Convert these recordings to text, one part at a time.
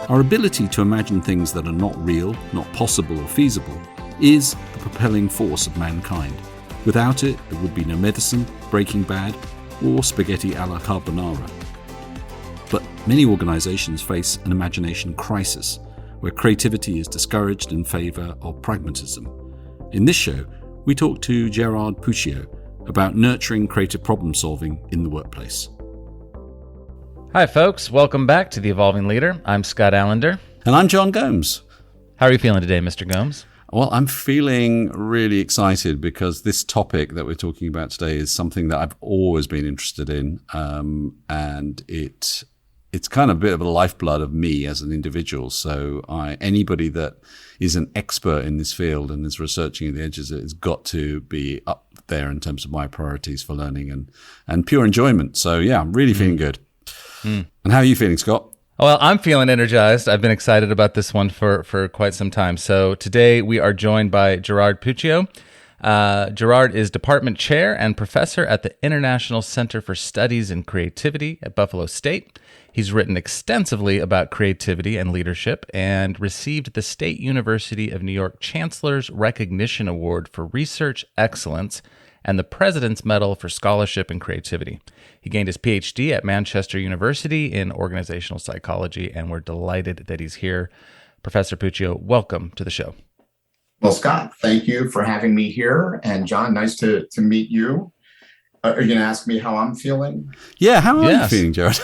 Our ability to imagine things that are not real, not possible or feasible, is the propelling force of mankind. Without it, there would be no Medicine, Breaking Bad, or spaghetti alla carbonara. But many organizations face an imagination crisis, where creativity is discouraged in favor of pragmatism. In this show, we talk to Gerard Puccio about nurturing creative problem solving in the workplace. Hi folks, welcome back to The Evolving Leader. I'm Scott Allender. And I'm John Gomes. How are you feeling today, Mr. Gomes? Well, I'm feeling really excited because this topic that we're talking about today is something that I've always been interested in, and it's kind of a bit of a lifeblood of me as an individual. So anybody that is an expert in this field and is researching at the edges of it has got to be up there in terms of my priorities for learning and pure enjoyment. So yeah, I'm really feeling good. And how are you feeling, Scott? Well, I'm feeling energized. I've been excited about this one for quite some time. So today we are joined by Gerard Puccio. Gerard is department chair and professor at the International Center for Studies in Creativity at Buffalo State. He's written extensively about creativity and leadership and received the State University of New York Chancellor's Recognition Award for Research Excellence and the President's Medal for Scholarship and Creativity. He gained his PhD at Manchester University in organizational psychology, and we're delighted that he's here. Professor Puccio, welcome to the show. Well, Scott, thank you for having me here. And John, nice to meet you. Are you going to ask me how I'm feeling? Yeah, how are you feeling, Gerard?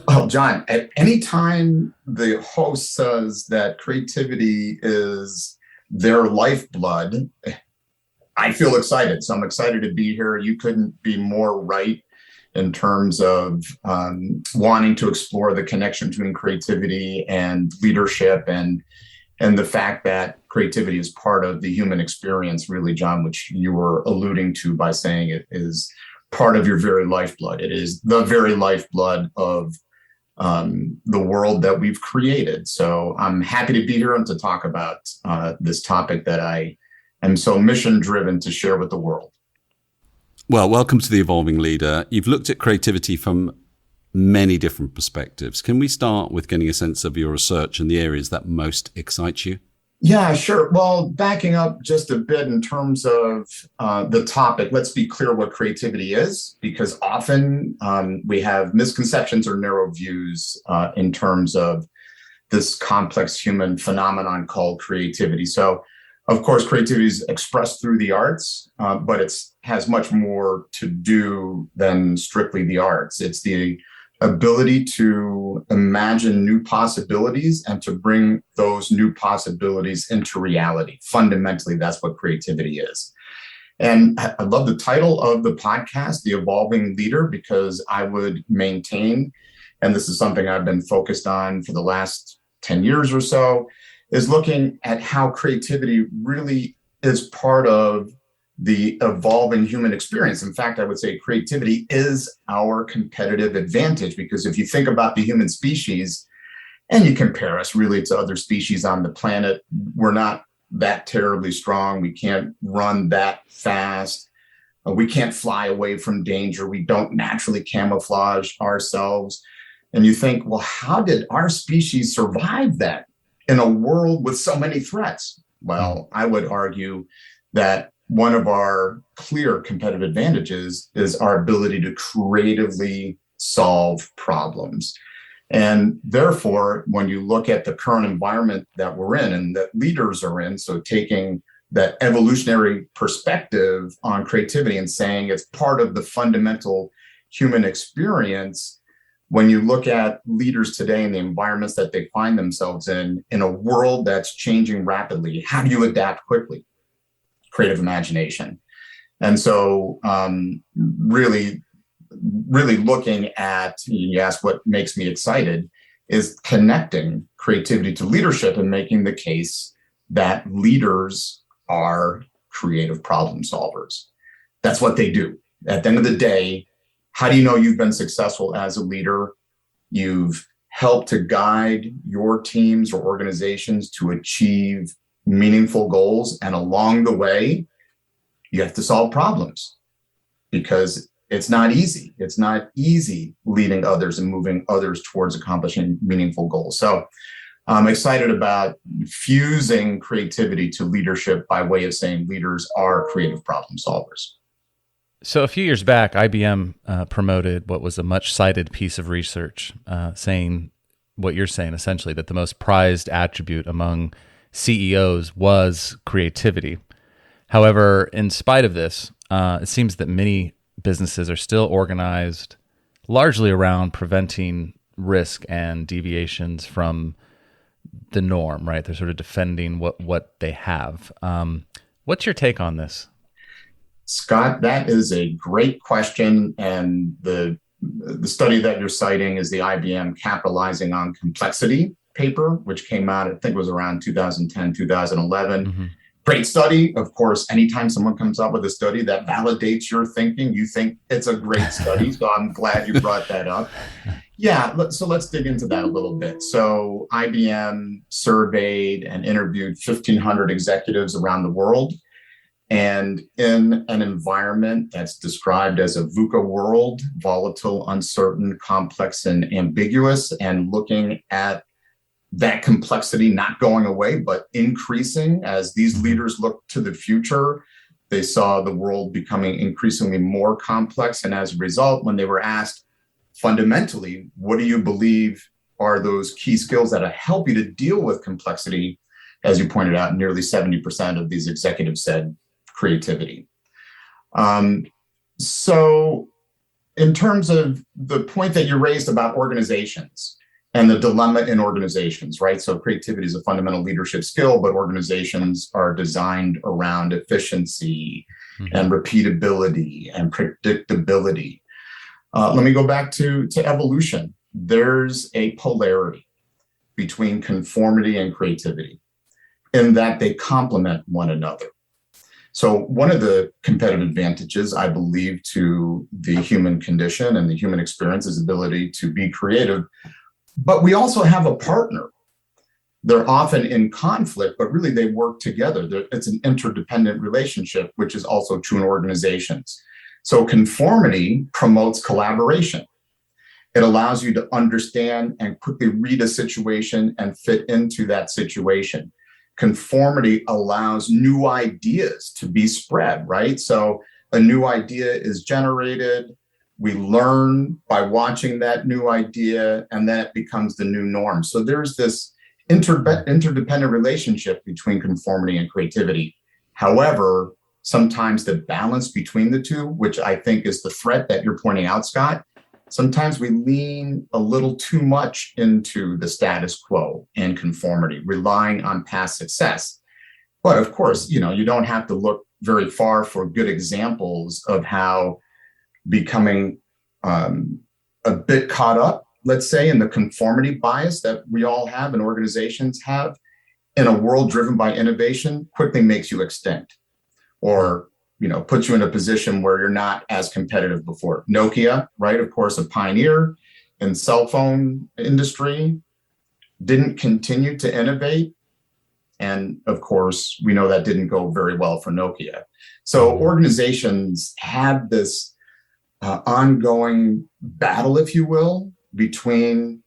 Well, John, at any time the host says that creativity is their lifeblood, I feel excited. So I'm excited to be here. You couldn't be more right in terms of wanting to explore the connection between creativity and leadership and the fact that creativity is part of the human experience, really, John, which you were alluding to by saying it is part of your very lifeblood. It is the very lifeblood of the world that we've created. So I'm happy to be here and to talk about this topic that I am so mission-driven to share with the world. Well, welcome to The Evolving Leader. You've looked at creativity from many different perspectives. Can we start with getting a sense of your research and the areas that most excite you? Yeah, sure. Well, backing up just a bit in terms of the topic, let's be clear what creativity is, because often we have misconceptions or narrow views in terms of this complex human phenomenon called creativity. So, of course, creativity is expressed through the arts, but it has much more to do than strictly the arts. It's the ability to imagine new possibilities and to bring those new possibilities into reality. Fundamentally, that's what creativity is. And I love the title of the podcast, The Evolving Leader, because I would maintain, and this is something I've been focused on for the last 10 years or so, is looking at how creativity really is part of the evolving human experience. In fact, I would say creativity is our competitive advantage, because if you think about the human species and you compare us really to other species on the planet, we're not that terribly strong. We can't run that fast. We can't fly away from danger. We don't naturally camouflage ourselves. And you think, well, how did our species survive that in a world with so many threats? Well, I would argue that one of our clear competitive advantages is our ability to creatively solve problems. And therefore, when you look at the current environment that we're in and that leaders are in, so taking that evolutionary perspective on creativity and saying it's part of the fundamental human experience, when you look at leaders today and the environments that they find themselves in a world that's changing rapidly, how do you adapt quickly? Creative imagination. And so really looking at, you asked what makes me excited, is connecting creativity to leadership and making the case that leaders are creative problem solvers. That's what they do. At the end of the day, how do you know you've been successful as a leader? You've helped to guide your teams or organizations to achieve meaningful goals. And along the way, you have to solve problems, because it's not easy. It's not easy leading others and moving others towards accomplishing meaningful goals. So I'm excited about fusing creativity to leadership by way of saying leaders are creative problem solvers. So a few years back, IBM promoted what was a much cited piece of research saying what you're saying, essentially, that the most prized attribute among CEOs was creativity. However, in spite of this, it seems that many businesses are still organized largely around preventing risk and deviations from the norm, right? They're sort of defending what they have. What's your take on this? Scott, that is a great question. And the study that you're citing is the IBM Capitalizing on Complexity paper, which came out, I think it was around 2010, 2011. Mm-hmm. Great study. Of course, anytime someone comes up with a study that validates your thinking, you think it's a great study. So I'm glad you brought that up. Yeah, so let's dig into that a little bit. So IBM surveyed and interviewed 1,500 executives around the world. And in an environment that's described as a VUCA world, volatile, uncertain, complex, and ambiguous, and looking at that complexity not going away, but increasing as these leaders look to the future, they saw the world becoming increasingly more complex. And as a result, when they were asked fundamentally, what do you believe are those key skills that help you to deal with complexity? As you pointed out, nearly 70% of these executives said creativity. So in terms of the point that you raised about organizations and the dilemma in organizations, right? So creativity is a fundamental leadership skill, but organizations are designed around efficiency and repeatability and predictability. Let me go back to evolution. There's a polarity between conformity and creativity in that they complement one another. So one of the competitive advantages, I believe, to the human condition and the human experience is ability to be creative. But we also have a partner. They're often in conflict, but really they work together. It's an interdependent relationship, which is also true in organizations. So conformity promotes collaboration. It allows you to understand and quickly read a situation and fit into that situation. Conformity allows new ideas to be spread, right? So a new idea is generated. We learn by watching that new idea, and then it becomes the new norm. So there's this interdependent relationship between conformity and creativity. However, sometimes the balance between the two, which I think is the threat that you're pointing out, Scott, sometimes we lean a little too much into the status quo and conformity, relying on past success. But of course, you don't have to look very far for good examples of how becoming a bit caught up, let's say, in the conformity bias that we all have and organizations have in a world driven by innovation quickly makes you extinct or puts you in a position where you're not as competitive before. Nokia, right, of course, a pioneer in cell phone industry, didn't continue to innovate. And of course, we know that didn't go very well for Nokia. So organizations have this ongoing battle, if you will, between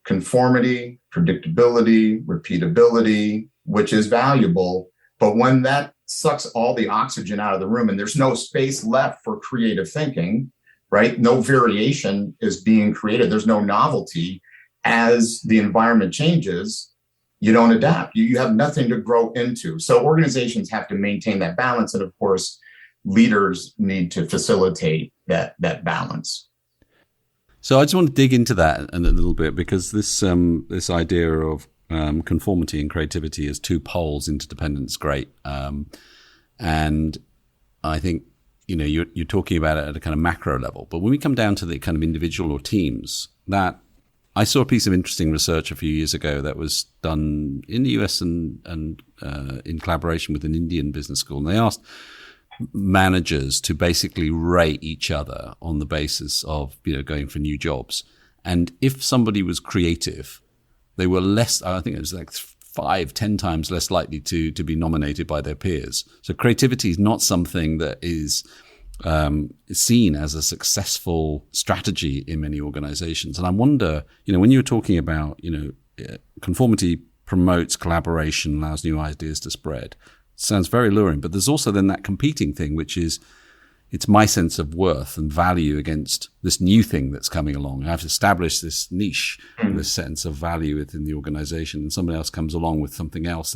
conformity, predictability, repeatability, which is valuable. But when that sucks all the oxygen out of the room and there's no space left for creative thinking, right? No variation is being created. There's no novelty. As the environment changes, you don't adapt. You have nothing to grow into. So organizations have to maintain that balance. And of course, leaders need to facilitate that balance. So I just want to dig into that a little bit because this idea of conformity and creativity as two poles, interdependence, great. And I think, you're talking about it at a kind of macro level. But when we come down to the kind of individual or teams, that I saw a piece of interesting research a few years ago that was done in the US and in collaboration with an Indian business school. And they asked managers to basically rate each other on the basis of, going for new jobs. And if somebody was creative, they were less, I think it was like 5-10 times less likely to be nominated by their peers. So creativity is not something that is seen as a successful strategy in many organizations. And I wonder, when you were talking about, conformity promotes collaboration, allows new ideas to spread, sounds very alluring. But there's also then that competing thing, which is it's my sense of worth and value against this new thing that's coming along. I've established this niche, this sense of value within the organization, and somebody else comes along with something else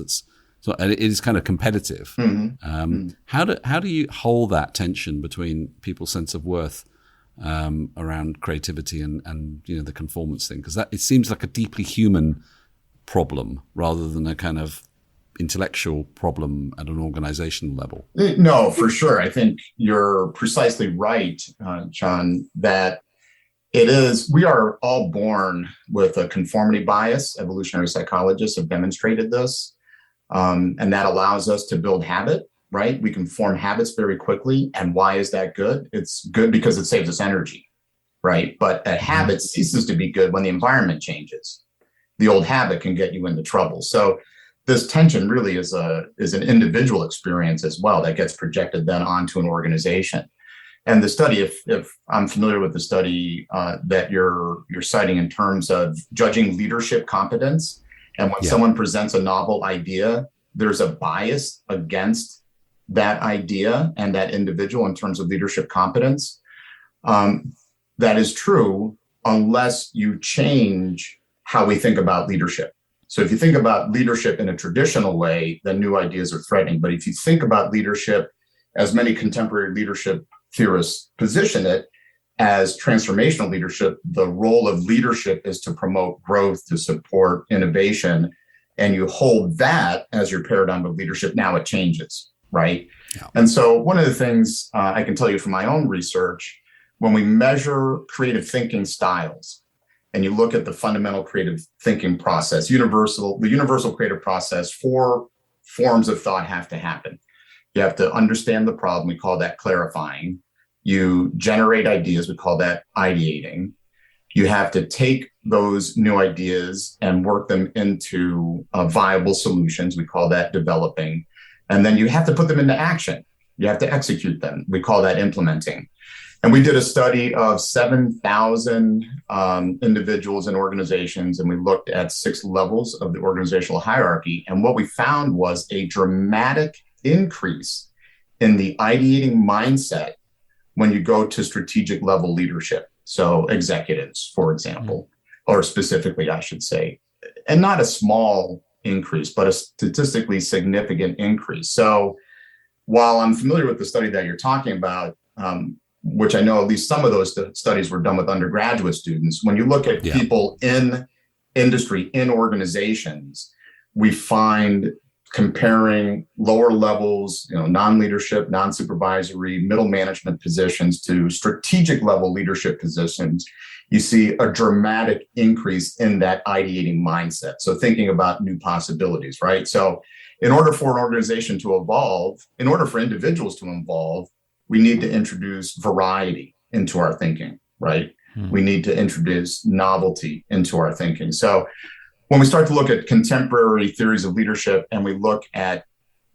so it is kind of competitive. How do you hold that tension between people's sense of worth around creativity and the conformance thing? Because it seems like a deeply human problem rather than a kind of intellectual problem at an organizational level. No, for sure. I think you're precisely right, John, that we are all born with a conformity bias. Evolutionary psychologists have demonstrated this. And that allows us to build habit, right? We can form habits very quickly. And why is that good? It's good because it saves us energy, right? But a habit ceases to be good when the environment changes. The old habit can get you into trouble. So this tension really is an individual experience as well that gets projected then onto an organization. And the study, if I'm familiar with the study that you're citing in terms of judging leadership competence, and when someone presents a novel idea, there's a bias against that idea and that individual in terms of leadership competence. That is true unless you change how we think about leadership. So if you think about leadership in a traditional way, then new ideas are threatening. But if you think about leadership, as many contemporary leadership theorists position it, as transformational leadership, the role of leadership is to promote growth, to support innovation, and you hold that as your paradigm of leadership. Now it changes, right? Yeah. And so one of the things I can tell you from my own research, when we measure creative thinking styles, and you look at the fundamental creative thinking process, the universal creative process, 4 forms of thought have to happen. You have to understand the problem. We call that clarifying. You generate ideas. We call that ideating. You have to take those new ideas and work them into viable solutions. We call that developing. And then you have to put them into action. You have to execute them. We call that implementing. And we did a study of 7,000 individuals and organizations, and we looked at 6 levels of the organizational hierarchy. And what we found was a dramatic increase in the ideating mindset when you go to strategic level leadership. So executives, for example, or specifically, I should say, and not a small increase, but a statistically significant increase. So while I'm familiar with the study that you're talking about, which I know at least some of those studies were done with undergraduate students, when you look at people in industry, in organizations, we find comparing lower levels, non-leadership, non-supervisory, middle management positions to strategic level leadership positions, you see a dramatic increase in that ideating mindset. So thinking about new possibilities, right? So in order for an organization to evolve, in order for individuals to evolve, we need to introduce variety into our thinking, right? We need to introduce novelty into our thinking. So when we start to look at contemporary theories of leadership and we look at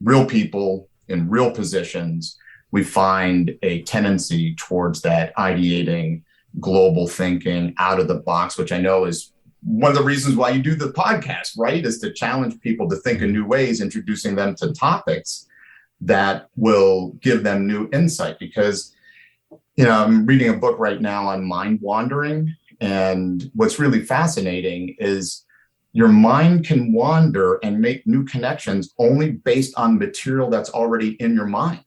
real people in real positions, we find a tendency towards that ideating, global thinking, out of the box, which I know is one of the reasons why you do the podcast, right? Is to challenge people to think in new ways, introducing them to topics that will give them new insight. Because, I'm reading a book right now on mind wandering. And what's really fascinating is your mind can wander and make new connections only based on material that's already in your mind.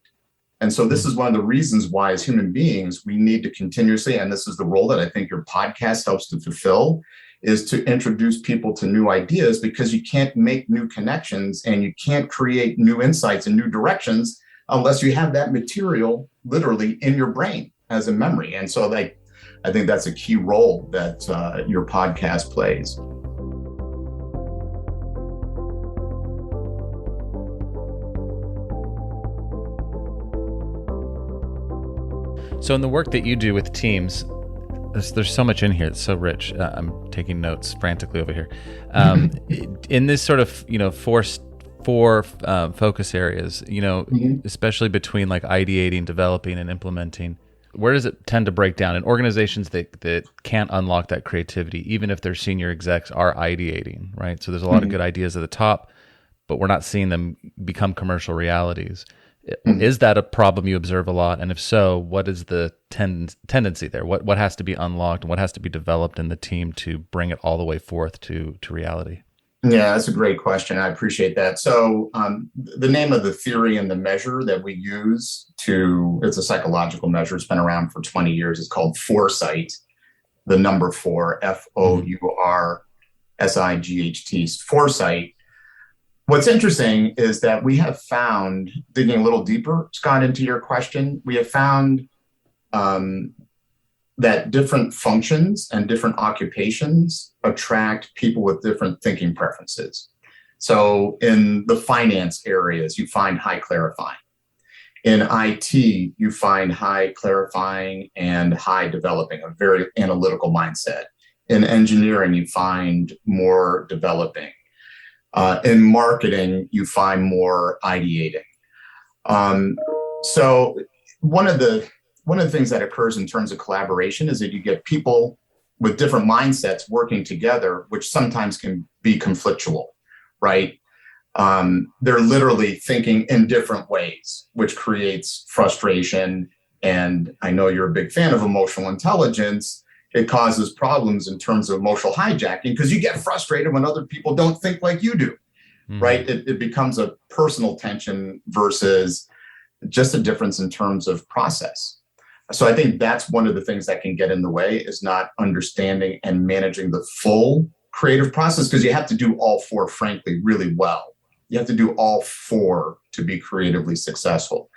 And so this is one of the reasons why, as human beings, we need to continuously, and this is the role that I think your podcast helps to fulfill, is to introduce people to new ideas, because you can't make new connections and you can't create new insights and new directions unless you have that material literally in your brain as a memory. And so I think that's a key role that your podcast plays. So in the work that you do with teams, there's so much in here. It's so rich. I'm taking notes frantically over here. In this sort of, four focus areas, Mhm. especially between like ideating, developing, and implementing. Where does it tend to break down in organizations that can't unlock that creativity, even if their senior execs are ideating, right? So there's a lot of Mhm. good ideas at the top, but we're not seeing them become commercial realities. Mhm. Is that a problem you observe a lot? And if so, what is the tendency there? What has to be unlocked and what has to be developed in the team to bring it all the way forth to reality? Yeah, that's a great question. I appreciate that. So, the name of the theory and the measure that we use it's a psychological measure. It's been around for 20 years. It's called FourSight, the number four, Mm-hmm. FourSight, FourSight. What's interesting is that we have found, digging a little deeper, Scott, into your question, we have found um, that different functions and different occupations attract people with different thinking preferences. So in the finance areas, you find high clarifying. In IT, you find high clarifying and high developing, a very analytical mindset. In engineering, you find more developing. In marketing, you find more ideating. Um, so one of the things that occurs in terms of collaboration is that you get people with different mindsets working together, which sometimes can be conflictual, right? They're literally thinking in different ways, which creates frustration. And I know you're a big fan of emotional intelligence. It causes problems in terms of emotional hijacking because you get frustrated when other people don't think like you do, Mm-hmm. right? It becomes a personal tension versus just a difference in terms of process. So I think that's one of the things that can get in the way is not understanding and managing the full creative process because you have to do all four, frankly, really well. You have to do all four to be creatively successful.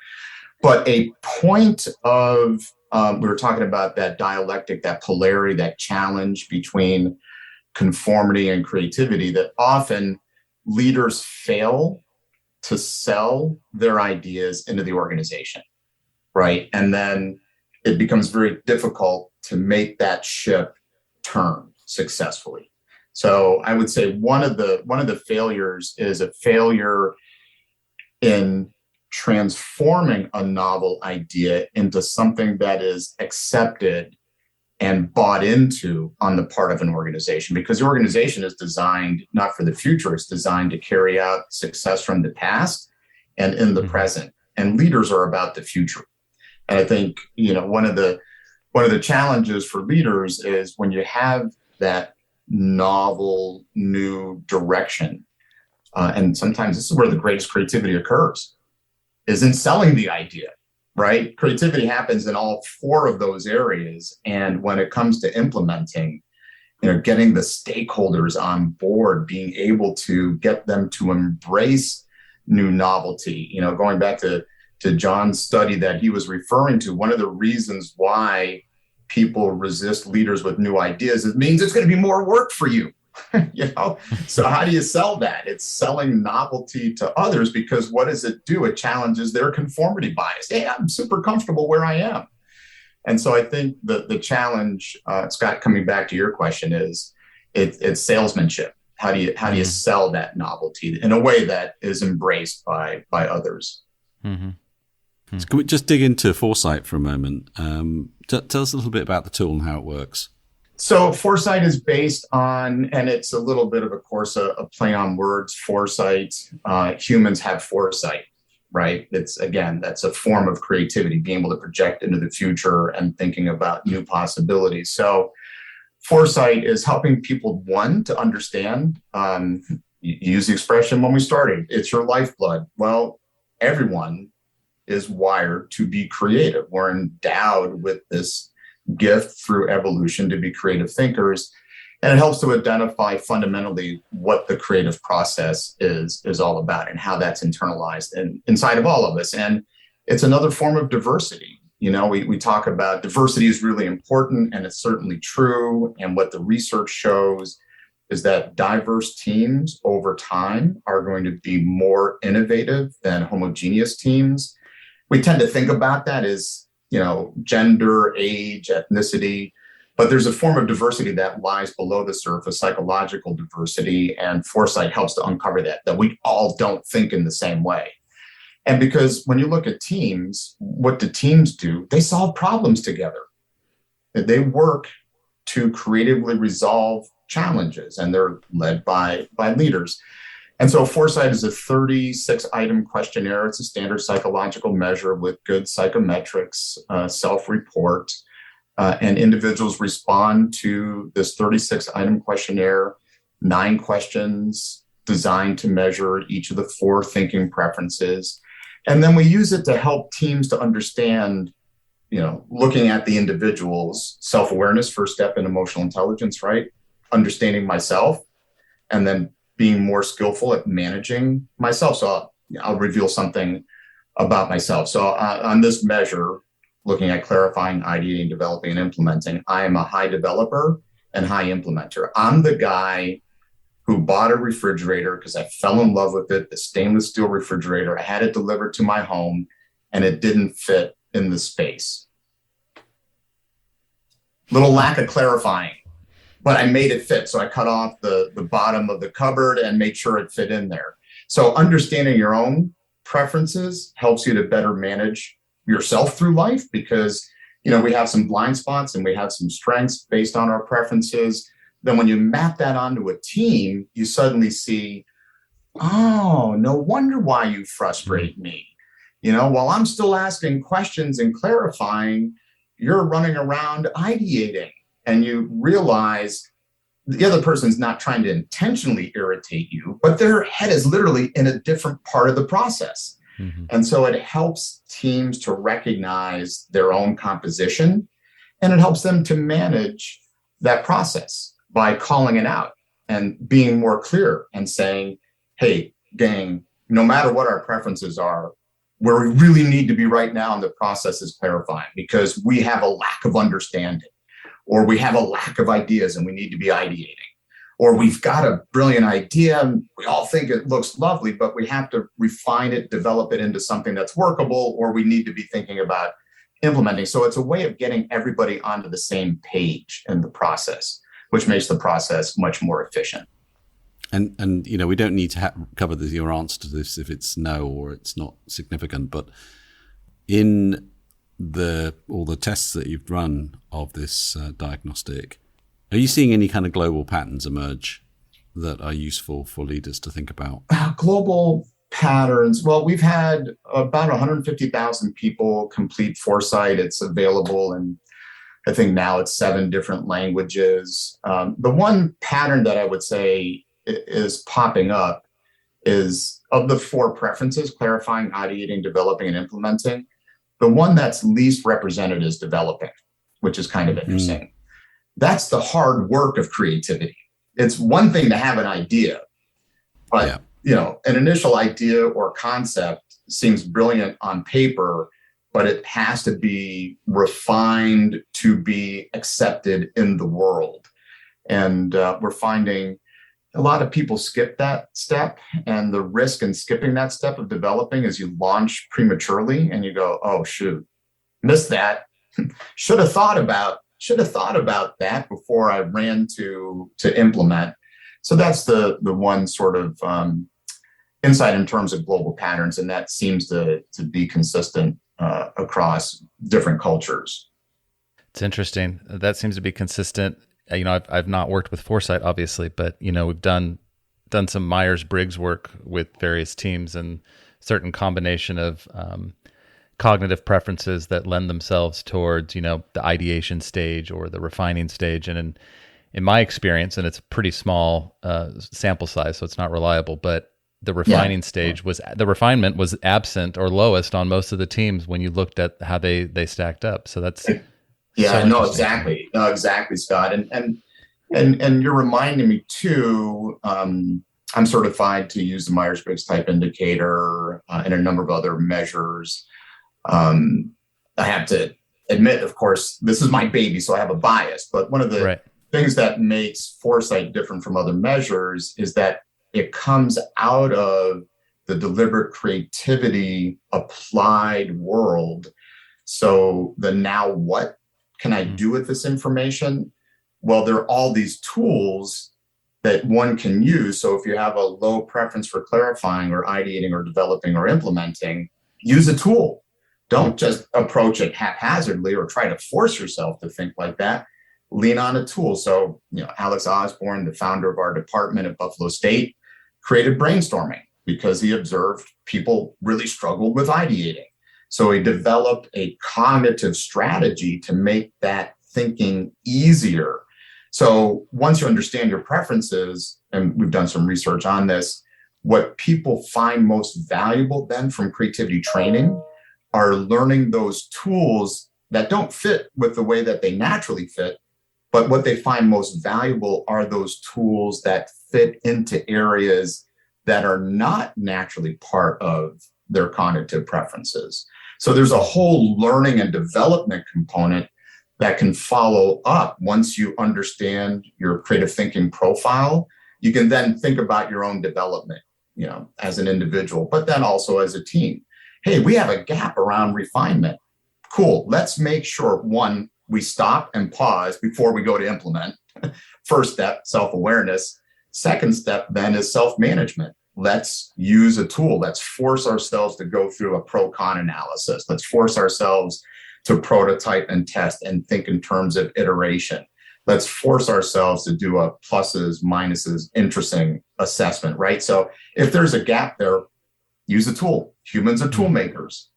But a point of, we were talking about that dialectic, that polarity, that challenge between conformity and creativity, that often leaders fail to sell their ideas into the organization, right? And then it becomes very difficult to make that ship turn successfully. So I would say one of the failures is a failure in transforming a novel idea into something that is accepted and bought into on the part of an organization because the organization is designed not for the future, it's designed to carry out success from the past and in the Mm-hmm. present, and leaders are about the future. And I think one of the challenges for leaders is when you have that novel new direction, and sometimes this is where the greatest creativity occurs, is in selling the idea, right? Creativity happens in all four of those areas. And when it comes to implementing, getting the stakeholders on board, being able to get them to embrace new novelty, going back to John's study that he was referring to, one of the reasons why people resist leaders with new ideas, it means it's going to be more work for you. So how do you sell that? It's selling novelty to others because what does it do? It challenges their conformity bias. Hey, I'm super comfortable where I am. And so I think the challenge, Scott, coming back to your question, is it's salesmanship. How do you Mm-hmm. sell that novelty in a way that is embraced by others? Mm-hmm. So can we just dig into FourSight for a moment? Tell us a little bit about the tool and how it works. So FourSight is based on, and it's a little bit of a course, a play on words. FourSight, humans have foresight, right? That's a form of creativity, being able to project into the future and thinking about new possibilities. So FourSight is helping people, one, to understand, you use the expression when we started, it's your lifeblood. Well, everyone is wired to be creative. We're endowed with this gift through evolution to be creative thinkers. And it helps to identify fundamentally what the creative process is all about and how that's internalized inside of all of us. And it's another form of diversity. We talk about diversity is really important, and it's certainly true. And what the research shows is that diverse teams over time are going to be more innovative than homogeneous teams. We tend to think about that as, gender, age, ethnicity. But there's a form of diversity that lies below the surface, psychological diversity, and FourSight helps to uncover that we all don't think in the same way. And because when you look at teams, what do teams do? They solve problems together. They work to creatively resolve challenges, and they're led by leaders. And so FourSight is a 36-item questionnaire. It's a standard psychological measure with good psychometrics, self-report, and individuals respond to this 36-item questionnaire, 9 questions designed to measure each of the 4 thinking preferences. And then we use it to help teams to understand, looking at the individual's self-awareness, first step in emotional intelligence, right? Understanding myself, and then being more skillful at managing myself. So I'll reveal something about myself. So on this measure, looking at clarifying, ideating, developing, and implementing, I am a high developer and high implementer. I'm the guy who bought a refrigerator because I fell in love with it, the stainless steel refrigerator. I had it delivered to my home and it didn't fit in the space. Little lack of clarifying, but I made it fit. So I cut off the bottom of the cupboard and made sure it fit in there. So understanding your own preferences helps you to better manage yourself through life, because, we have some blind spots and we have some strengths based on our preferences. Then when you map that onto a team, you suddenly see, oh, no wonder why you frustrate me. While I'm still asking questions and clarifying, you're running around ideating, and you realize the other person's not trying to intentionally irritate you, but their head is literally in a different part of the process. Mm-hmm. And so it helps teams to recognize their own composition, and it helps them to manage that process by calling it out and being more clear and saying, hey, gang, no matter what our preferences are, where we really need to be right now in the process is clarifying, because we have a lack of understanding, or we have a lack of ideas and we need to be ideating, or we've got a brilliant idea and we all think it looks lovely, but we have to refine it, develop it into something that's workable, or we need to be thinking about implementing. So it's a way of getting everybody onto the same page in the process, which makes the process much more efficient. And we don't need to cover your answer to this if it's no or it's not significant. But in all the tests that you've run of this diagnostic, are you seeing any kind of global patterns emerge that are useful for leaders to think about? Global patterns. Well, we've had about 150,000 people complete FourSight. It's available, and I think now it's 7 different languages. The one pattern that I would say is popping up is, of the 4 preferences, clarifying, ideating, developing, and implementing, the one that's least represented is developing, which is kind of interesting. That's the hard work of creativity. It's one thing to have an idea, but an initial idea or concept seems brilliant on paper, but it has to be refined to be accepted in the world. And we're finding a lot of people skip that step, and the risk in skipping that step of developing is you launch prematurely and you go, oh, shoot, missed that. Should have thought about that before I ran to implement. So that's the one sort of insight in terms of global patterns, and that seems to be consistent across different cultures. It's interesting. That seems to be consistent. I've not worked with FourSight, obviously, but we've done some Myers-Briggs work with various teams, and certain combination of cognitive preferences that lend themselves towards the ideation stage or the refining stage. And in my experience, and it's a pretty small sample size, so it's not reliable, but the refining stage the refinement was absent or lowest on most of the teams when you looked at how they stacked up. So that's exactly, Scott, and you're reminding me too. I'm certified to use the Myers-Briggs type indicator and a number of other measures. I have to admit, of course, this is my baby, so I have a bias. But one of the things that makes FourSight different from other measures is that it comes out of the deliberate creativity applied world. So the now what can I do with this information? Well, there are all these tools that one can use. So if you have a low preference for clarifying or ideating or developing or implementing, use a tool. Don't just approach it haphazardly or try to force yourself to think like that. Lean on a tool. So, Alex Osborne, the founder of our department at Buffalo State, created brainstorming because he observed people really struggled with ideating. So he developed a cognitive strategy to make that thinking easier. So once you understand your preferences, and we've done some research on this, what people find most valuable then from creativity training are learning those tools that don't fit with the way that they naturally fit. But what they find most valuable are those tools that fit into areas that are not naturally part of their cognitive preferences. So there's a whole learning and development component that can follow up once you understand your creative thinking profile. You can then think about your own development, as an individual, but then also as a team. Hey, we have a gap around refinement. Cool. Let's make sure, one, we stop and pause before we go to implement. First step, self-awareness. Second step then is self-management. Let's use a tool. Let's force ourselves to go through a pro-con analysis. Let's force ourselves to prototype and test and think in terms of iteration. Let's force ourselves to do a pluses, minuses, interesting assessment, right? So if there's a gap there, use a tool. Humans are tool makers.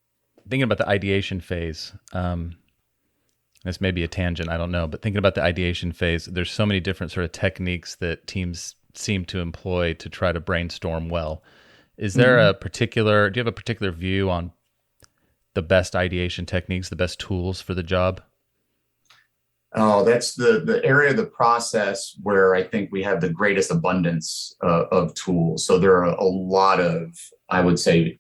Thinking about the ideation phase, this may be a tangent, I don't know, but thinking about the ideation phase, there's so many different sort of techniques that teams seem to employ to try to brainstorm well. Is there do you have a particular view on the best ideation techniques, the best tools for the job? Oh, that's the area of the process where I think we have the greatest abundance of tools. So there are a lot of, I would say,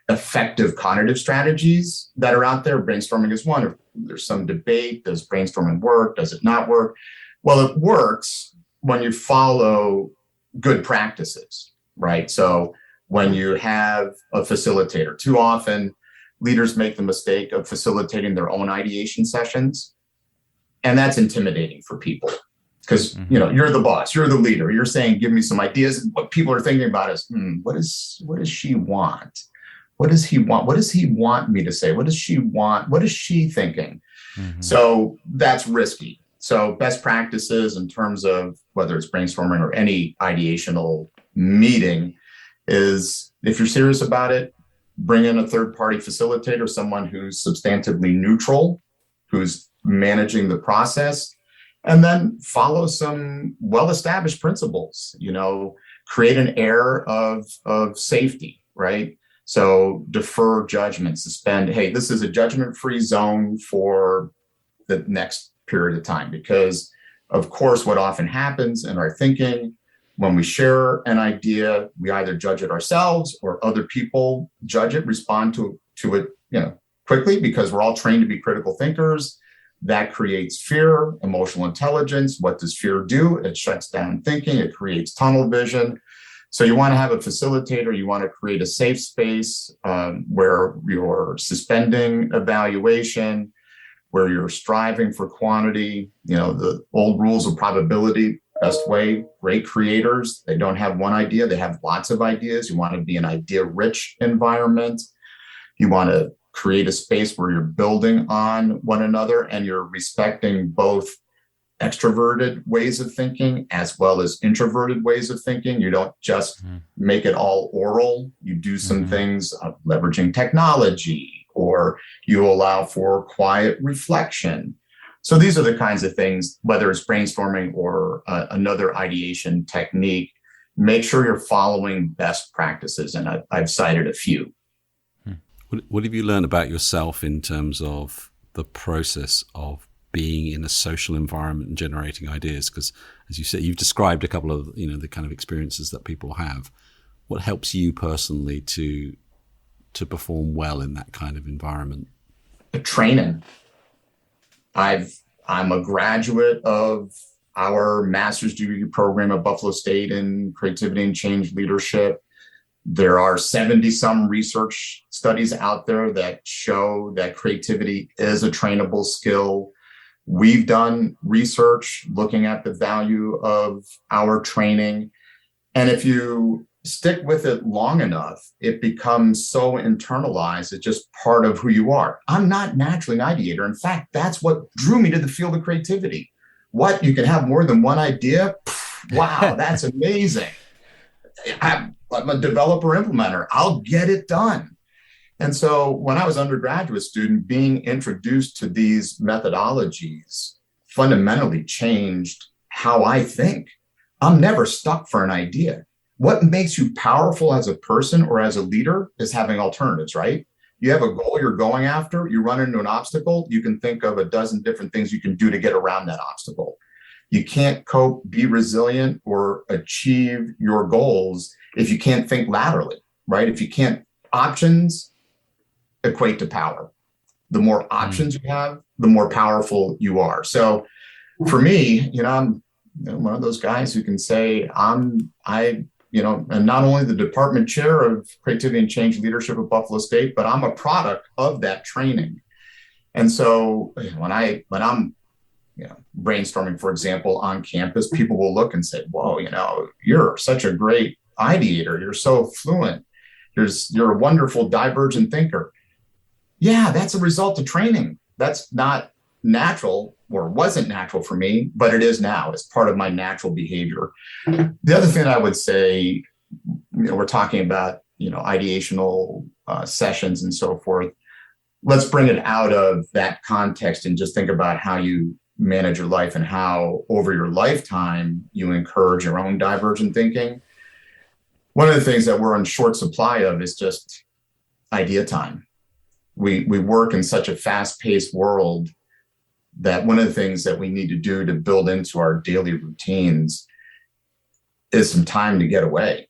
effective cognitive strategies that are out there. Brainstorming is one. There's some debate. Does brainstorming work? Does it not work? Well, it works when you follow good practices, right? So when you have a facilitator, too often leaders make the mistake of facilitating their own ideation sessions. And that's intimidating for people because, you're the boss, you're the leader. You're saying, give me some ideas. What people are thinking about is, what does she want? What does he want? What does he want me to say? What does she want? What is she thinking? So that's risky. So best practices in terms of whether it's brainstorming or any ideational meeting is, if you're serious about it, bring in a third-party facilitator, someone who's substantively neutral, who's managing the process, and then follow some well-established principles, create an air of safety, right? So defer judgment, suspend, hey, this is a judgment-free zone for the next period of time. Because, of course, what often happens in our thinking, when we share an idea, we either judge it ourselves or other people judge it, respond to it, quickly, because we're all trained to be critical thinkers. That creates fear, emotional intelligence. What does fear do? It shuts down thinking. It creates tunnel vision. So you want to have a facilitator. You want to create a safe space where you're suspending evaluation, where you're striving for quantity. The old rules of probability. Best way, great creators, they don't have one idea, they have lots of ideas. You want to be an idea-rich environment. You want to create a space where you're building on one another and you're respecting both extroverted ways of thinking as well as introverted ways of thinking. You don't just make it all oral. You do some things leveraging technology, or you allow for quiet reflection. So these are the kinds of things, whether it's brainstorming or another ideation technique, make sure you're following best practices. And I've cited a few. What have you learned about yourself in terms of the process of being in a social environment and generating ideas? Because, as you said, you've described a couple of the kind of experiences that people have. What helps you personally to perform well in that kind of environment? Training. I'm a graduate of our master's degree program at Buffalo State in creativity and change leadership. There are 70 some research studies out there that show that creativity is a trainable skill. We've done research looking at the value of our training. And if you stick with it long enough, it becomes so internalized. It's just part of who you are. I'm not naturally an ideator. In fact, that's what drew me to the field of creativity. What? You can have more than one idea? Wow, that's amazing. I'm a developer implementer. I'll get it done. And so when I was an undergraduate student, being introduced to these methodologies fundamentally changed how I think. I'm never stuck for an idea. What makes you powerful as a person or as a leader is having alternatives, right? You have a goal you're going after, you run into an obstacle, you can think of a dozen different things you can do to get around that obstacle. You can't cope, be resilient, or achieve your goals if you can't think laterally, right? If you can't, options equate to power. The more options you have, the more powerful you are. So for me, I'm one of those guys who can say and not only the department chair of creativity and change leadership at Buffalo State, but I'm a product of that training. And so when I'm brainstorming, for example, on campus, people will look and say, whoa, you're such a great ideator. You're so fluent. You're a wonderful divergent thinker. Yeah, that's a result of training. That's not natural, or wasn't natural for me, but it is now. It's part of my natural behavior. The other thing I would say, we're talking about, ideational sessions and so forth. Let's bring it out of that context and just think about how you manage your life and how over your lifetime you encourage your own divergent thinking. One of the things that we're in short supply of is just idea time. We work in such a fast-paced world that one of the things that we need to do to build into our daily routines is some time to get away.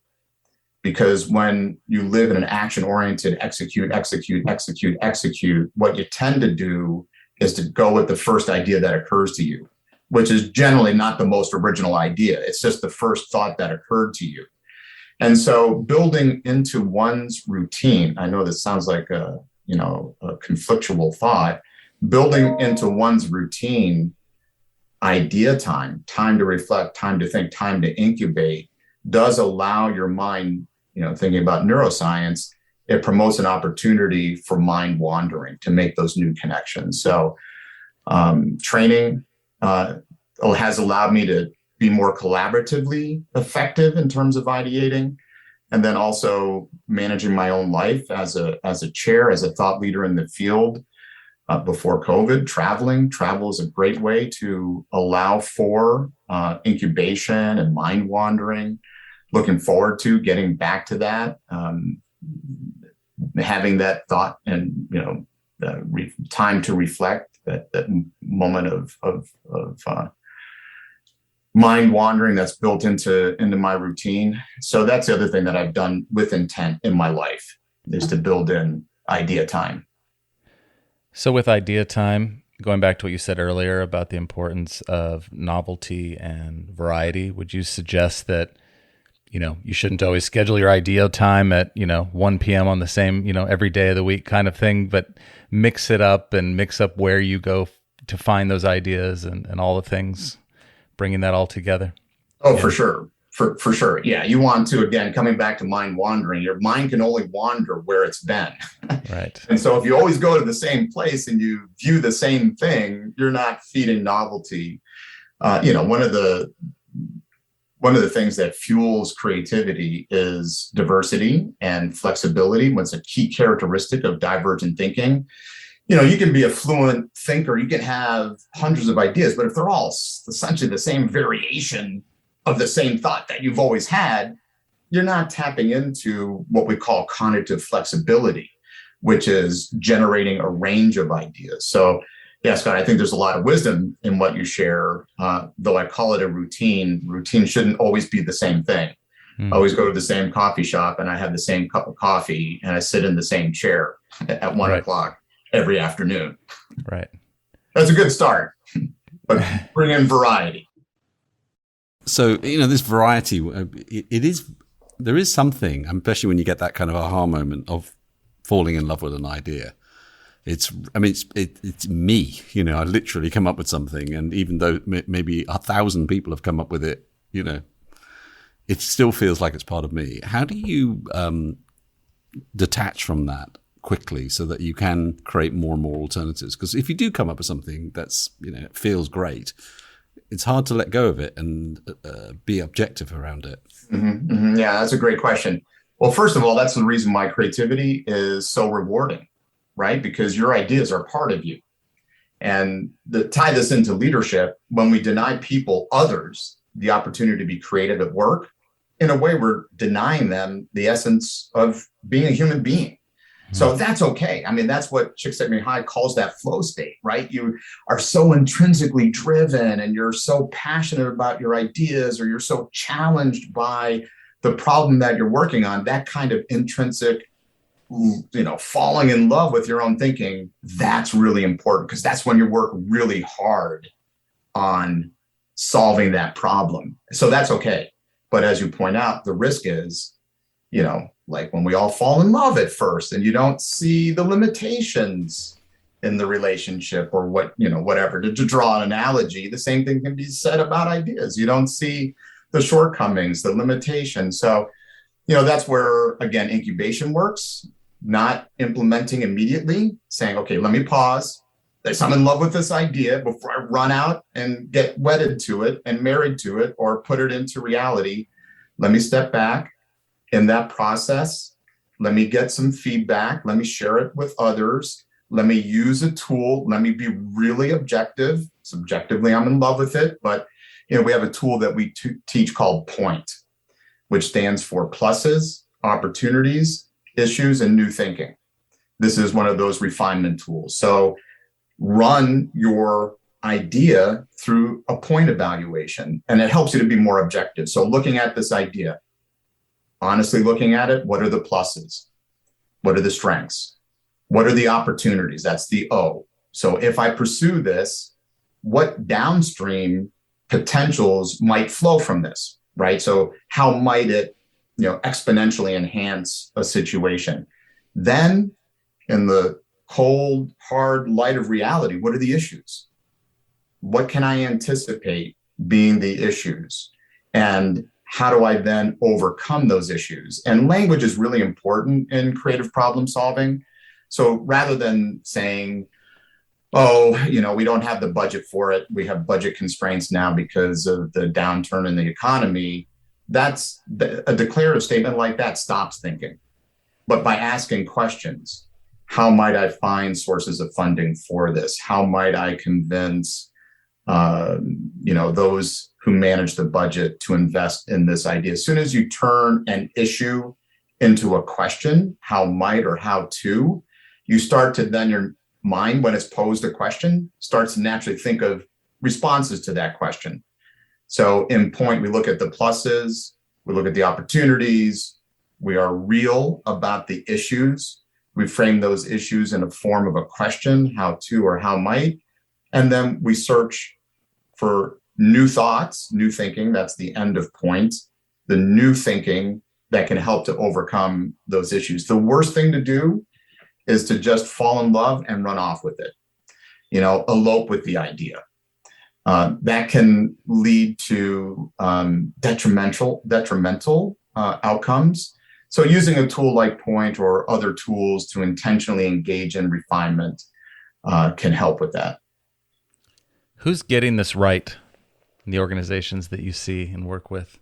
Because when you live in an action-oriented execute, what you tend to do is to go with the first idea that occurs to you, which is generally not the most original idea. It's just the first thought that occurred to you. And so building into one's routine, I know this sounds like a conflictual thought, building into one's routine idea time to reflect, time to think, time to incubate, does allow your mind, thinking about neuroscience, it promotes an opportunity for mind wandering to make those new connections. So training has allowed me to be more collaboratively effective in terms of ideating, and then also managing my own life as a chair, as a thought leader in the field. Before COVID, travel is a great way to allow for incubation and mind wandering. Looking forward to getting back to that, having that thought and time to reflect, that moment of mind wandering that's built into my routine. So that's the other thing that I've done with intent in my life, is to build in idea time. So with idea time, going back to what you said earlier about the importance of novelty and variety, would you suggest that, you shouldn't always schedule your idea time at, 1 p.m. on the same, every day of the week kind of thing, but mix it up and mix up where you go to find those ideas and all the things, bringing that all together? Oh, yeah. For sure. For sure. Yeah. You want to, again, coming back to mind wandering, your mind can only wander where it's been. Right. And so if you always go to the same place and you view the same thing, you're not feeding novelty. One of the things that fuels creativity is diversity and flexibility. What's a key characteristic of divergent thinking? You can be a fluent thinker, you can have hundreds of ideas, but if they're all essentially the same variation of the same thought that you've always had, you're not tapping into what we call cognitive flexibility, which is generating a range of ideas. So, yeah, Scott, I think there's a lot of wisdom in what you share, though I call it a routine. Routine shouldn't always be the same thing. I always go to the same coffee shop and I have the same cup of coffee and I sit in the same chair at 1 o'clock every afternoon. Right. That's a good start, but bring in variety. So, this variety, it is There is something, especially when you get that kind of aha moment of falling in love with an idea. It's me, I literally come up with something, and even though maybe 1,000 people have come up with it, it still feels like it's part of me. How do you detach from that quickly so that you can create more and more alternatives? Because if you do come up with something that's, feels great, it's hard to let go of it and be objective around it. Mm-hmm, mm-hmm. Yeah, that's a great question. Well, first of all, that's the reason why creativity is so rewarding, right? Because your ideas are part of you. And to tie this into leadership, when we deny others, the opportunity to be creative at work, in a way, we're denying them the essence of being a human being. Mm-hmm. So that's okay. I mean, that's what Csikszentmihalyi calls that flow state, right? You are so intrinsically driven and you're so passionate about your ideas, or you're so challenged by the problem that you're working on. That kind of intrinsic, falling in love with your own thinking, that's really important, because that's when you work really hard on solving that problem. So that's okay. But as you point out, the risk is, like when we all fall in love at first and you don't see the limitations in the relationship or whatever, to draw an analogy, the same thing can be said about ideas. You don't see the shortcomings, the limitations. So, that's where, again, incubation works, not implementing immediately, saying, okay, let me pause. I'm in love with this idea before I run out and get wedded to it and married to it or put it into reality. Let me step back in that process. Let me get some feedback. Let me share it with others. Let me use a tool. Let me be really objective. Subjectively, I'm in love with it. But, we have a tool that we teach called POINT, which stands for pluses, opportunities, issues, and new thinking. This is one of those refinement tools. So run your idea through a point evaluation, and it helps you to be more objective. So looking at this idea, honestly looking at it, what are the pluses? What are the strengths? What are the opportunities? That's the O. So if I pursue this, what downstream potentials might flow from this, right? So how might it, exponentially enhance a situation? Then in the cold, hard light of reality, what are the issues? What can I anticipate being the issues? And how do I then overcome those issues? And language is really important in creative problem solving. So rather than saying, we don't have the budget for it, we have budget constraints now because of the downturn in the economy, that's a declarative statement like that stops thinking. But by asking questions, how might I find sources of funding for this? How might I convince, those who manage the budget to invest in this idea? As soon as you turn an issue into a question, how might or how to, you start to then your mind, when it's posed a question, starts to naturally think of responses to that question. So in POINT, we look at the pluses, we look at the opportunities, we are real about the issues. We frame those issues in a form of a question, how to or how might, and then we search for new thoughts, new thinking. That's the end of POINT, the new thinking that can help to overcome those issues. The worst thing to do is to just fall in love and run off with it, elope with the idea. That can lead to detrimental outcomes. So using a tool like POINT or other tools to intentionally engage in refinement can help with that. Who's getting this right in the organizations that you see and work with?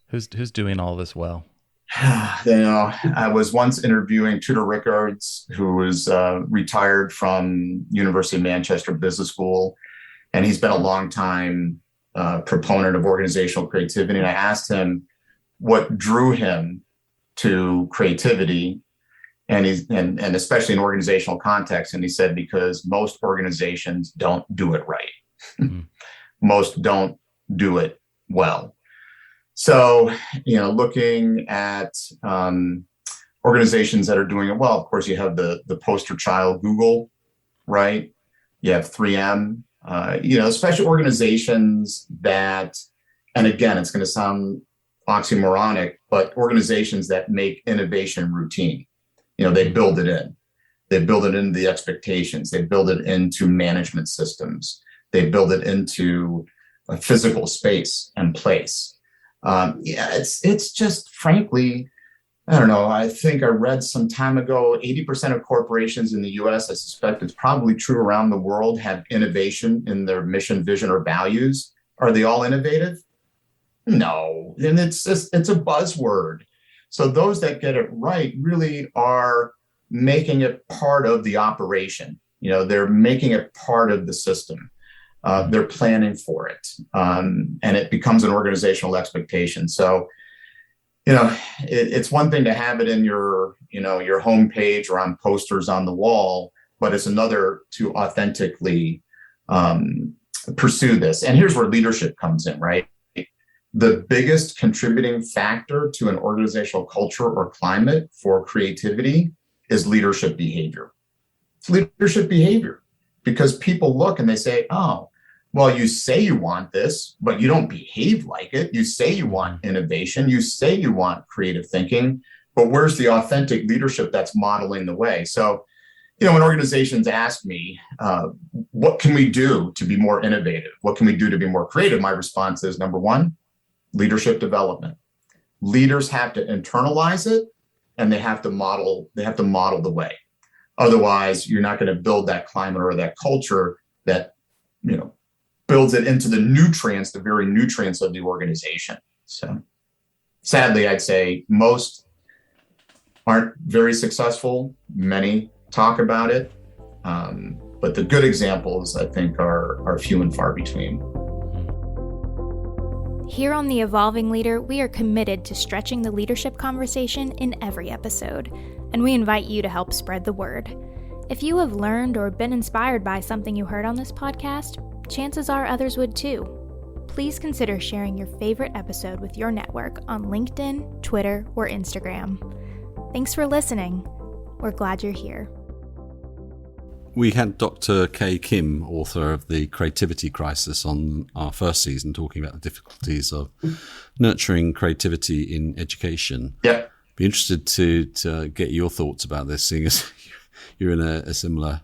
Who's doing all this well? I was once interviewing Tudor Rickards, who was retired from University of Manchester Business School, and he's been a long time proponent of organizational creativity. And I asked him what drew him to creativity, and especially in organizational context. And he said, because most organizations don't do it right. Mm-hmm. Most don't do it well. So, looking at organizations that are doing it well, of course, you have the poster child, Google, right? You have 3M, especially organizations that, and again, it's going to sound oxymoronic, but organizations that make innovation routine. They build it in. They build it into the expectations. They build it into management systems. They build it into a physical space and place. It's just, frankly, I don't know. I think I read some time ago, 80% of corporations in the US, I suspect it's probably true around the world, have innovation in their mission, vision, or values. Are they all innovative? No. And it's a buzzword. So those that get it right really are making it part of the operation. They're making it part of the system. They're planning for it. And it becomes an organizational expectation. So, it's one thing to have it in your homepage or on posters on the wall, but it's another to authentically pursue this. And here's where leadership comes in, right? The biggest contributing factor to an organizational culture or climate for creativity is leadership behavior. It's leadership behavior because people look and they say, oh, well, you say you want this, but you don't behave like it. You say you want innovation. You say you want creative thinking, but where's the authentic leadership that's modeling the way? So, when organizations ask me, what can we do to be more innovative? What can we do to be more creative? My response is, number one, leadership development. Leaders have to internalize it and they have to model the way. Otherwise, you're not going to build that climate or that culture that, builds it into the very nutrients of the organization. So sadly, I'd say most aren't very successful. Many talk about it. But the good examples, I think, are few and far between. Here on The Evolving Leader, we are committed to stretching the leadership conversation in every episode, and we invite you to help spread the word. If you have learned or been inspired by something you heard on this podcast, chances are others would too. Please consider sharing your favorite episode with your network on LinkedIn, Twitter, or Instagram. Thanks for listening. We're glad you're here. We had Dr. Kay Kim, author of The Creativity Crisis, on our first season, talking about the difficulties of nurturing creativity in education. Yeah. Be interested to get your thoughts about this, seeing as you're in a similar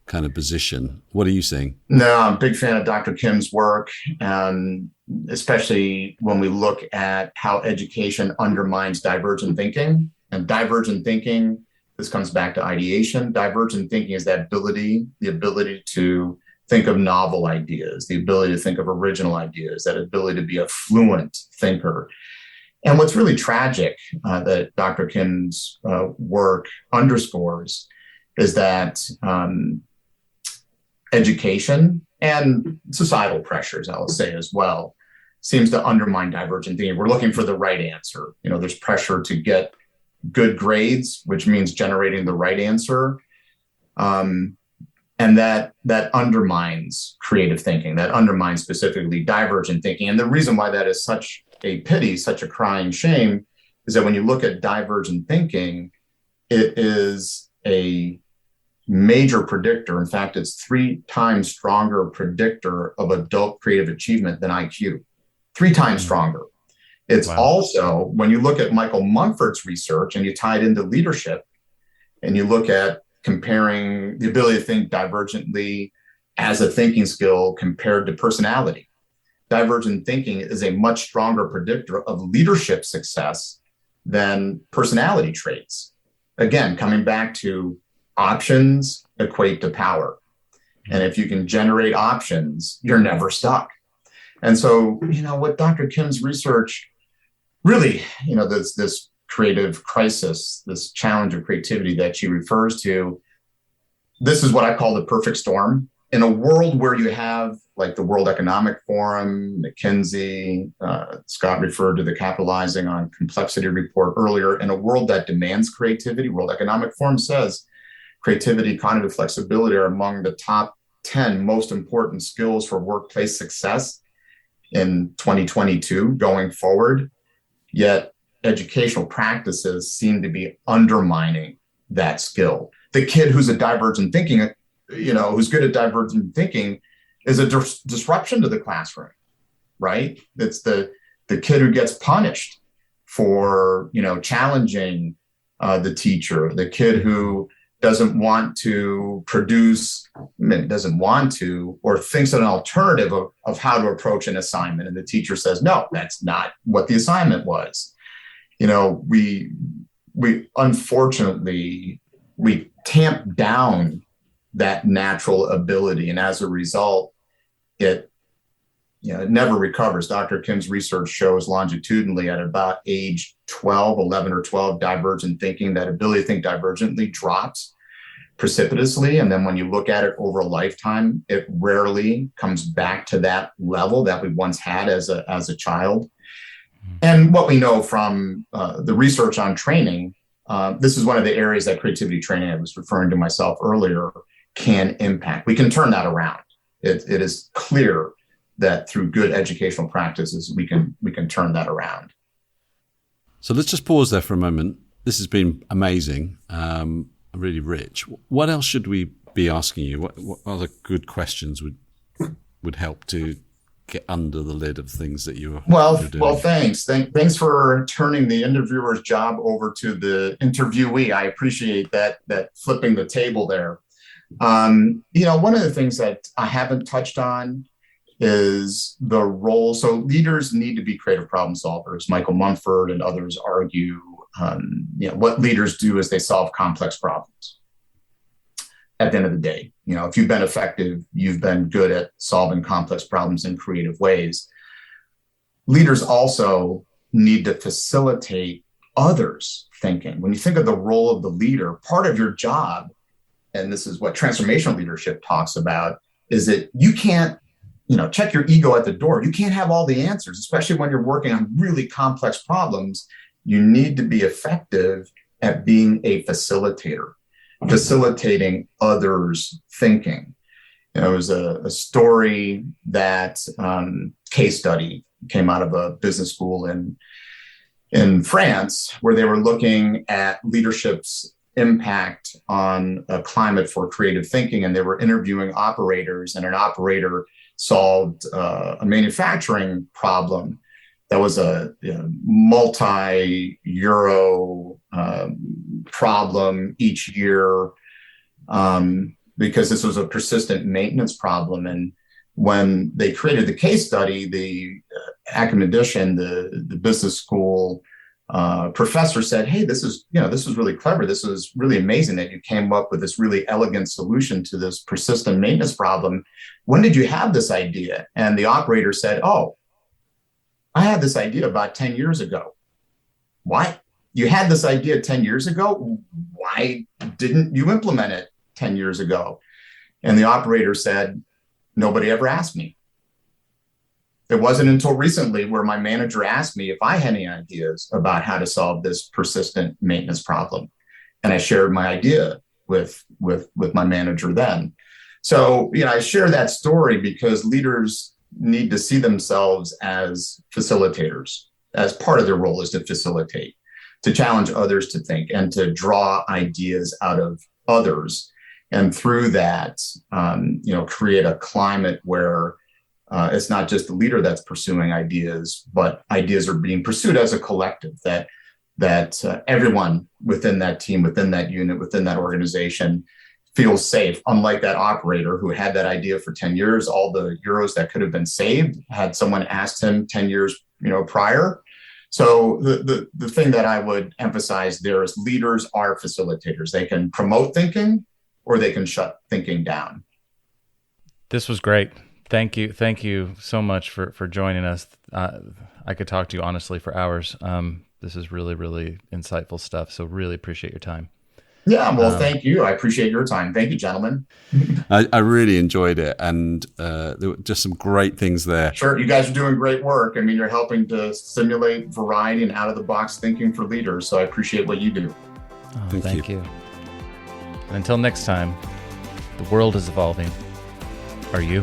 kind of position. What are you seeing? No, I'm a big fan of Dr. Kim's work, and especially when we look at how education undermines divergent thinking. And divergent thinking, this comes back to ideation. Divergent thinking is the ability to think of novel ideas, the ability to think of original ideas, that ability to be a fluent thinker. And what's really tragic that Dr. Kim's work underscores is that education and societal pressures, I'll say as well, seems to undermine divergent thinking. We're looking for the right answer. There's pressure to get good grades, which means generating the right answer. And that undermines creative thinking, that undermines specifically divergent thinking. And the reason why that is such a pity, such a crying shame, is that when you look at divergent thinking, it is a major predictor. In fact, it's 3 times stronger predictor of adult creative achievement than IQ. 3 times stronger. It's also, when you look at Michael Mumford's research and you tie it into leadership, and you look at comparing the ability to think divergently as a thinking skill compared to personality, divergent thinking is a much stronger predictor of leadership success than personality traits. Again, coming back to options equate to power. And if you can generate options, you're never stuck. And so, what Dr. Kim's research really, this creative crisis, this challenge of creativity that she refers to, this is what I call the perfect storm. In a world where you have, like, the World Economic Forum, McKinsey, Scott referred to the Capitalizing on Complexity report earlier, in a world that demands creativity, World Economic Forum says creativity, cognitive flexibility are among the top 10 most important skills for workplace success in 2022 going forward. Yet educational practices seem to be undermining that skill. The kid who's a divergent thinking, who's good at divergent thinking, is a disruption to the classroom, right? It's the the kid who gets punished for, challenging the teacher, the kid who doesn't want to produce, doesn't want to, or thinks an alternative of how to approach an assignment. And the teacher says, no, that's not what the assignment was. We unfortunately, we tamp down that natural ability. And as a result, it never recovers. Dr. Kim's research shows longitudinally at about age 11 or 12, divergent thinking, that ability to think divergently drops precipitously. And then when you look at it over a lifetime, it rarely comes back to that level that we once had as a child. And what we know from the research on training, this is one of the areas that creativity training, I was referring to myself earlier, can impact. We can turn that around. It is clear that through good educational practices, we can turn that around. So let's just pause there for a moment. This has been amazing, really rich. What else should we be asking you? What other good questions would help to get under the lid of things that you're doing? Well, thanks. Thanks for turning the interviewer's job over to the interviewee. I appreciate that flipping the table there. One of the things that I haven't touched on is the role. So leaders need to be creative problem solvers. Michael Mumford and others argue, what leaders do is they solve complex problems. At the end of the day, if you've been effective, you've been good at solving complex problems in creative ways. Leaders also need to facilitate others' thinking. When you think of the role of the leader, part of your job, and this is what transformational leadership talks about, is that you can't, check your ego at the door. You can't have all the answers, especially when you're working on really complex problems. You need to be effective at being a facilitator, facilitating others' thinking. It was a story that case study came out of a business school in France, where they were looking at leadership's impact on a climate for creative thinking. And they were interviewing operators, and an operator solved a manufacturing problem that was a multi-euro problem each year, because this was a persistent maintenance problem. And when they created the case study, the academician, the business school professor said, "Hey, this is really clever. This is really amazing that you came up with this really elegant solution to this persistent maintenance problem. When did you have this idea?" And the operator said, "Oh, I had this idea about 10 years ago." "Why? You had this idea 10 years ago? Why didn't you implement it 10 years ago?" And the operator said, "Nobody ever asked me. It wasn't until recently where my manager asked me if I had any ideas about how to solve this persistent maintenance problem. And I shared my idea with my manager then." So, I share that story because leaders need to see themselves as facilitators, as part of their role is to facilitate, to challenge others to think, and to draw ideas out of others. And through that, create a climate where it's not just the leader that's pursuing ideas, but ideas are being pursued as a collective, that everyone within that team, within that unit, within that organization feels safe. Unlike that operator who had that idea for 10 years, all the euros that could have been saved had someone asked him 10 years prior. So the thing that I would emphasize there is leaders are facilitators. They can promote thinking or they can shut thinking down. This was great. Thank you. Thank you so much for joining us. I could talk to you honestly for hours. This is really, really insightful stuff. So really appreciate your time. Yeah, well, thank you. I appreciate your time. Thank you, gentlemen. I really enjoyed it, and there were just some great things there. Sure, you guys are doing great work. I mean, you're helping to stimulate variety and out-of-the-box thinking for leaders, so I appreciate what you do. Oh, thank you. And until next time, the world is evolving. Are you?